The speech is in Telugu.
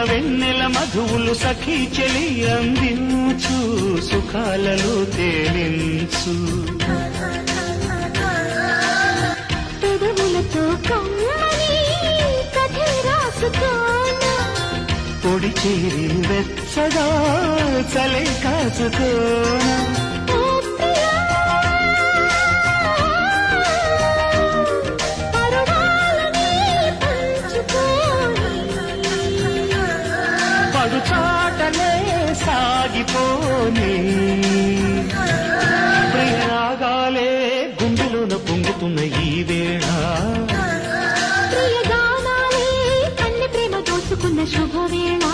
వెన్నెల మధువులు సఖీ చెలి అందించు సుఖాలలో తేలించు పెదవులతో కమ్మని కథ రాసుకోనా పొడి చేరి వెచ్చగా చలే కాచుకోనా చాటలే సాగిపోని ప్రియరాగాలే గుండెలోన పొంగుతున్న ఈ వేళ ప్రియగానాలే అన్ని ప్రేమ దోచుకున్న శుభవేళ